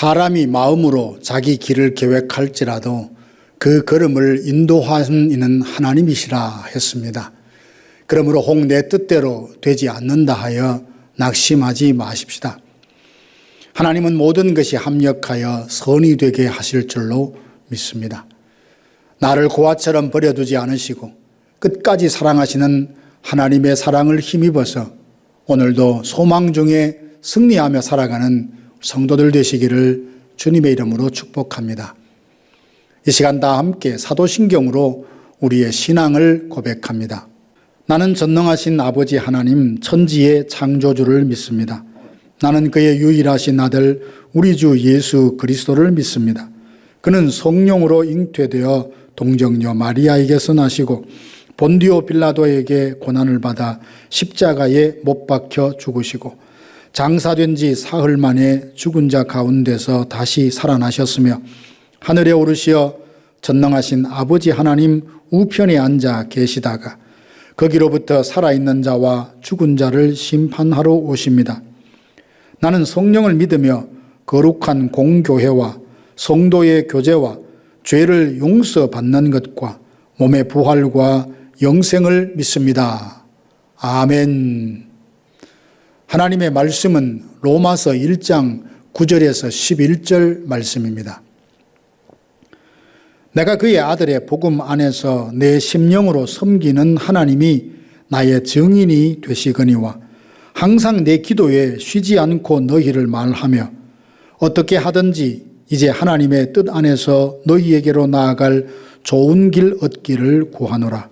사람이 마음으로 자기 길을 계획할지라도 그 걸음을 인도하는 이는 하나님이시라 했습니다. 그러므로 혹 내 뜻대로 되지 않는다 하여 낙심하지 마십시다. 하나님은 모든 것이 합력하여 선이 되게 하실 줄로 믿습니다. 나를 고아처럼 버려두지 않으시고 끝까지 사랑하시는 하나님의 사랑을 힘입어서 오늘도 소망 중에 승리하며 살아가는 성도들 되시기를 주님의 이름으로 축복합니다. 이 시간 다 함께 사도신경으로 우리의 신앙을 고백합니다. 나는 전능하신 아버지 하나님 천지의 창조주를 믿습니다. 나는 그의 유일하신 아들 우리 주 예수 그리스도를 믿습니다. 그는 성령으로 잉태되어 동정녀 마리아에게서 나시고 본디오 빌라도에게 고난을 받아 십자가에 못 박혀 죽으시고 장사된 지 사흘 만에 죽은 자 가운데서 다시 살아나셨으며 하늘에 오르시어 전능하신 아버지 하나님 우편에 앉아 계시다가 거기로부터 살아있는 자와 죽은 자를 심판하러 오십니다. 나는 성령을 믿으며 거룩한 공교회와 성도의 교제와 죄를 용서받는 것과 몸의 부활과 영생을 믿습니다. 아멘. 하나님의 말씀은 로마서 1장 9절에서 11절 말씀입니다. 내가 그의 아들의 복음 안에서 내 심령으로 섬기는 하나님이 나의 증인이 되시거니와 항상 내 기도에 쉬지 않고 너희를 말하며 어떻게 하든지 이제 하나님의 뜻 안에서 너희에게로 나아갈 좋은 길 얻기를 구하노라.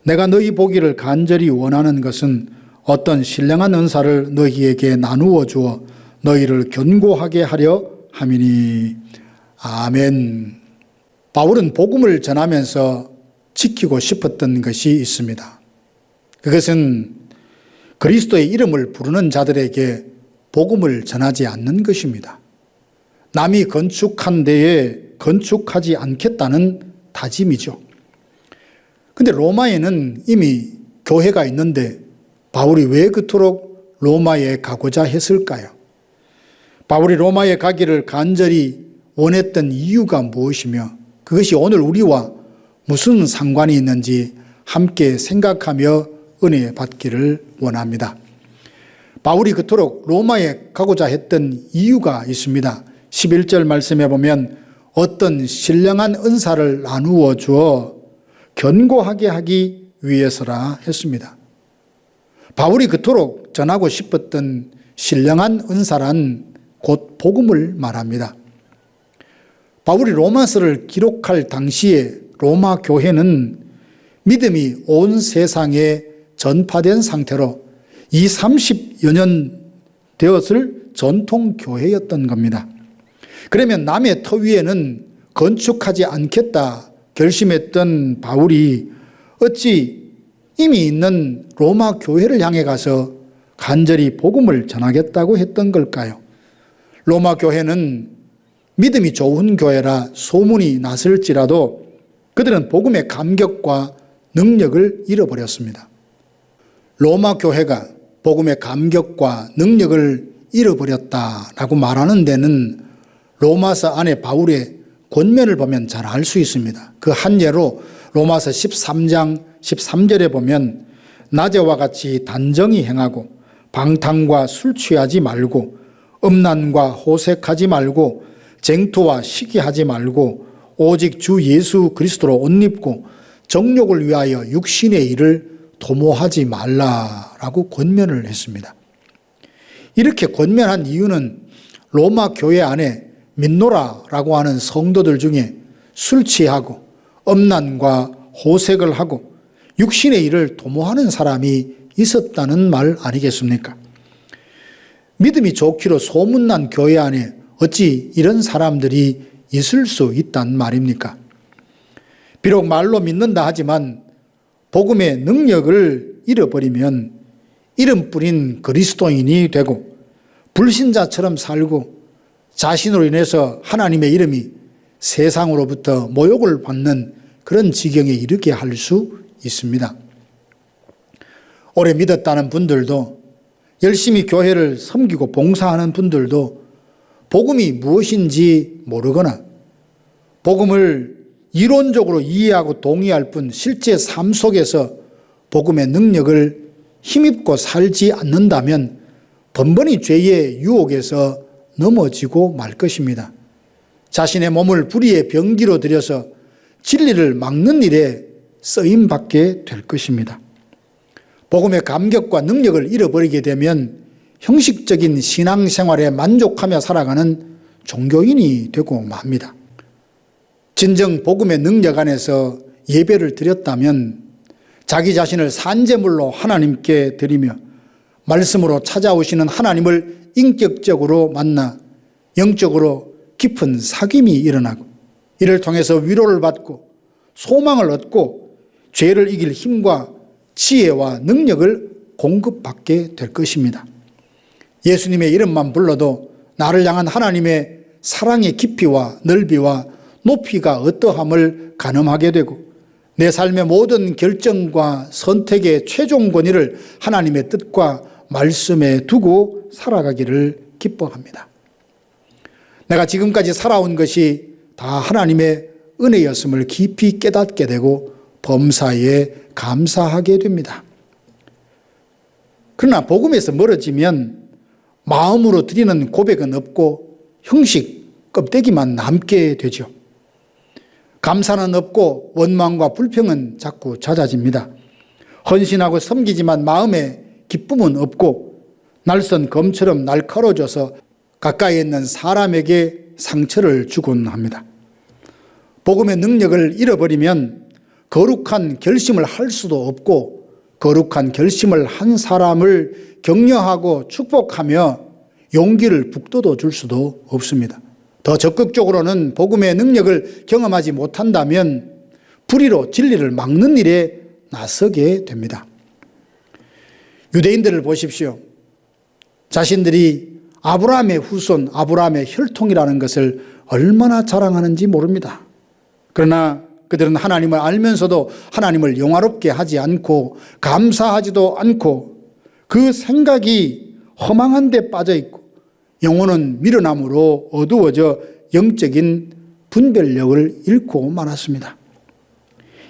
내가 너희 보기를 간절히 원하는 것은 어떤 신령한 은사를 너희에게 나누어 주어 너희를 견고하게 하려 함이니. 아멘. 바울은 복음을 전하면서 지키고 싶었던 것이 있습니다. 그것은 그리스도의 이름을 부르는 자들에게 복음을 전하지 않는 것입니다. 남이 건축한 데에 건축하지 않겠다는 다짐이죠. 그런데 로마에는 이미 교회가 있는데 바울이 왜 그토록 로마에 가고자 했을까요? 바울이 로마에 가기를 간절히 원했던 이유가 무엇이며 그것이 오늘 우리와 무슨 상관이 있는지 함께 생각하며 은혜 받기를 원합니다. 바울이 그토록 로마에 가고자 했던 이유가 있습니다. 11절 말씀에 보면 어떤 신령한 은사를 나누어 주어 견고하게 하기 위해서라 했습니다. 바울이 그토록 전하고 싶었던 신령한 은사란 곧 복음을 말합니다. 바울이 로마서를 기록할 당시에 로마 교회는 믿음이 온 세상에 전파된 상태로 30여 년 되었을 전통 교회였던 겁니다. 그러면 남의 터 위에는 건축하지 않겠다 결심했던 바울이 어찌 이미 있는 로마 교회를 향해 가서 간절히 복음을 전하겠다고 했던 걸까요? 로마 교회는 믿음이 좋은 교회라 소문이 났을지라도 그들은 복음의 감격과 능력을 잃어버렸습니다. 로마 교회가 복음의 감격과 능력을 잃어버렸다라고 말하는 데는 로마서 안에 바울의 권면을 보면 잘 알 수 있습니다. 그 한 예로 로마서 13장 13절에 보면 낮에와 같이 단정히 행하고 방탕과 술 취하지 말고 음란과 호색하지 말고 쟁투와 시기하지 말고 오직 주 예수 그리스도로 옷 입고 정욕을 위하여 육신의 일을 도모하지 말라라고 권면을 했습니다. 이렇게 권면한 이유는 로마 교회 안에 민노라라고 하는 성도들 중에 술 취하고 음란과 호색을 하고 육신의 일을 도모하는 사람이 있었다는 말 아니겠습니까? 믿음이 좋기로 소문난 교회 안에 어찌 이런 사람들이 있을 수 있단 말입니까? 비록 말로 믿는다 하지만 복음의 능력을 잃어버리면 이름뿐인 그리스도인이 되고 불신자처럼 살고 자신으로 인해서 하나님의 이름이 세상으로부터 모욕을 받는 그런 지경에 이르게 할 수 있습니다. 오래 믿었다는 분들도 열심히 교회를 섬기고 봉사하는 분들도 복음이 무엇인지 모르거나 복음을 이론적으로 이해하고 동의할 뿐 실제 삶 속에서 복음의 능력을 힘입고 살지 않는다면 번번이 죄의 유혹에서 넘어지고 말 것입니다. 자신의 몸을 불의의 병기로 들여서 진리를 막는 일에 쓰임받게 될 것입니다. 복음의 감격과 능력을 잃어버리게 되면 형식적인 신앙생활에 만족하며 살아가는 종교인이 되고 맙니다. 진정 복음의 능력 안에서 예배를 드렸다면 자기 자신을 산제물로 하나님께 드리며 말씀으로 찾아오시는 하나님을 인격적으로 만나 영적으로 깊은 사귐이 일어나고 이를 통해서 위로를 받고 소망을 얻고 죄를 이길 힘과 지혜와 능력을 공급받게 될 것입니다. 예수님의 이름만 불러도 나를 향한 하나님의 사랑의 깊이와 넓이와 높이가 어떠함을 가늠하게 되고 내 삶의 모든 결정과 선택의 최종 권위를 하나님의 뜻과 말씀에 두고 살아가기를 기뻐합니다. 내가 지금까지 살아온 것이 다 하나님의 은혜였음을 깊이 깨닫게 되고 범사에 감사하게 됩니다. 그러나 복음에서 멀어지면 마음으로 드리는 고백은 없고 형식, 껍데기만 남게 되죠. 감사는 없고 원망과 불평은 자꾸 잦아집니다. 헌신하고 섬기지만 마음에 기쁨은 없고 날선 검처럼 날카로워져서 가까이 있는 사람에게 상처를 주곤 합니다. 복음의 능력을 잃어버리면 거룩한 결심을 할 수도 없고 거룩한 결심을 한 사람을 격려하고 축복하며 용기를 북돋워 줄 수도 없습니다. 더 적극적으로는 복음의 능력을 경험하지 못한다면 불의로 진리를 막는 일에 나서게 됩니다. 유대인들을 보십시오. 자신들이 아브라함의 후손, 아브라함의 혈통이라는 것을 얼마나 자랑하는지 모릅니다. 그러나 그들은 하나님을 알면서도 하나님을 영화롭게 하지 않고 감사하지도 않고 그 생각이 허망한 데 빠져 있고 영혼은 미련함으로 어두워져 영적인 분별력을 잃고 말았습니다.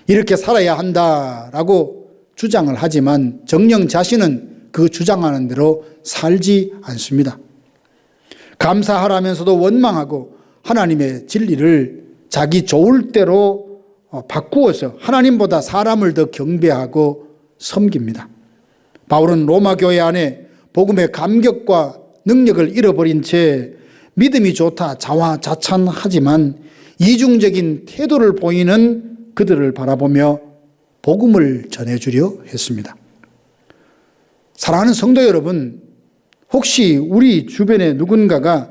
이렇게 살아야 한다라고 주장을 하지만 정녕 자신은 그 주장하는 대로 살지 않습니다. 감사하라면서도 원망하고 하나님의 진리를 자기 좋을 대로 바꾸어서 하나님보다 사람을 더 경배하고 섬깁니다. 바울은 로마 교회 안에 복음의 감격과 능력을 잃어버린 채 믿음이 좋다 자화자찬하지만 이중적인 태도를 보이는 그들을 바라보며 복음을 전해주려 했습니다. 사랑하는 성도 여러분, 혹시 우리 주변에 누군가가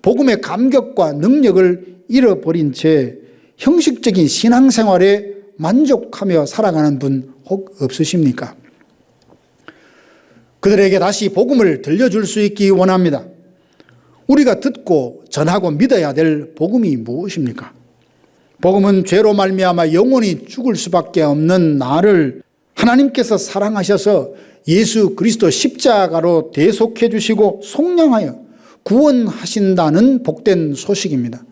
복음의 감격과 능력을 잃어버린 채 형식적인 신앙생활에 만족하며 살아가는 분 혹 없으십니까? 그들에게 다시 복음을 들려줄 수 있기 원합니다. 우리가 듣고 전하고 믿어야 될 복음이 무엇입니까? 복음은 죄로 말미암아 영원히 죽을 수밖에 없는 나를 하나님께서 사랑하셔서 예수 그리스도 십자가로 대속해 주시고 속량하여 구원하신다는 복된 소식입니다.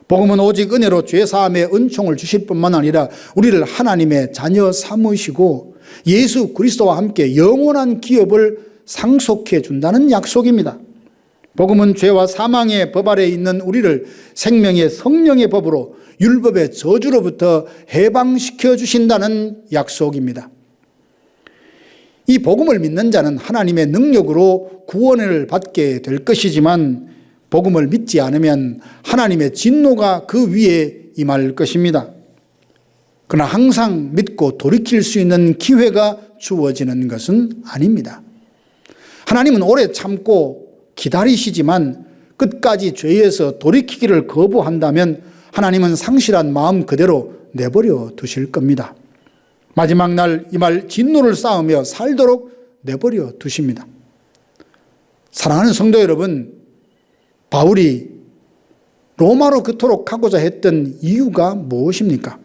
복음은 오직 은혜로 죄사함의 은총을 주실 뿐만 아니라 우리를 하나님의 자녀 삼으시고 예수 그리스도와 함께 영원한 기업을 상속해 준다는 약속입니다. 복음은 죄와 사망의 법 아래에 있는 우리를 생명의 성령의 법으로 율법의 저주로부터 해방시켜 주신다는 약속입니다. 이 복음을 믿는 자는 하나님의 능력으로 구원을 받게 될 것이지만 복음을 믿지 않으면 하나님의 진노가 그 위에 임할 것입니다. 그러나 항상 믿고 돌이킬 수 있는 기회가 주어지는 것은 아닙니다. 하나님은 오래 참고 기다리시지만 끝까지 죄에서 돌이키기를 거부한다면 하나님은 상실한 마음 그대로 내버려 두실 겁니다. 마지막 날 이 말 진노를 쌓으며 살도록 내버려 두십니다. 사랑하는 성도 여러분, 바울이 로마로 그토록 가고자 했던 이유가 무엇입니까?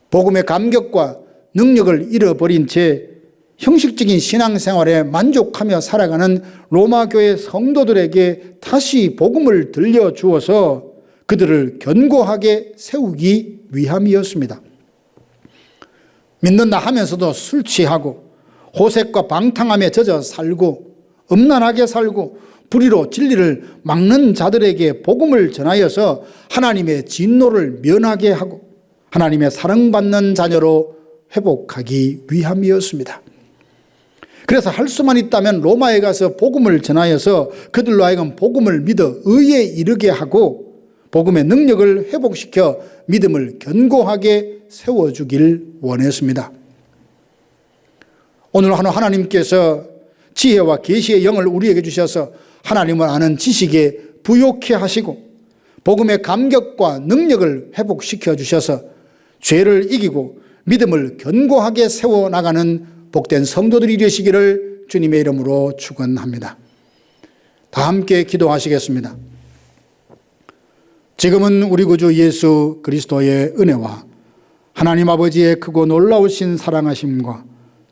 복음의 감격과 능력을 잃어버린 채 형식적인 신앙생활에 만족하며 살아가는 로마 교회 성도들에게 다시 복음을 들려주어서 그들을 견고하게 세우기 위함이었습니다. 믿는다 하면서도 술 취하고 호색과 방탕함에 젖어 살고 음란하게 살고 불의로 진리를 막는 자들에게 복음을 전하여서 하나님의 진노를 면하게 하고 하나님의 사랑받는 자녀로 회복하기 위함이었습니다. 그래서 할 수만 있다면 로마에 가서 복음을 전하여서 그들로 하여금 복음을 믿어 의에 이르게 하고 복음의 능력을 회복시켜 믿음을 견고하게 세워주길 원했습니다. 오늘 하나님께서 지혜와 계시의 영을 우리에게 주셔서 하나님을 아는 지식에 부욕해 하시고 복음의 감격과 능력을 회복시켜 주셔서 죄를 이기고 믿음을 견고하게 세워나가는 복된 성도들이 되시기를 주님의 이름으로 축원합니다. 다 함께 기도하시겠습니다. 지금은 우리 구주 예수 그리스도의 은혜와 하나님 아버지의 크고 놀라우신 사랑하심과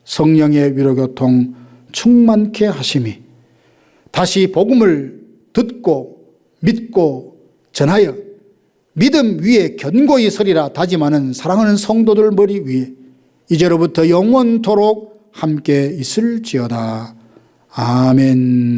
성령의 위로교통 충만케 하심이 다시 복음을 듣고 믿고 전하여 믿음 위에 견고히 서리라 다짐하는 사랑하는 성도들 머리 위에 이제로부터 영원토록 함께 있을지어다. 아멘.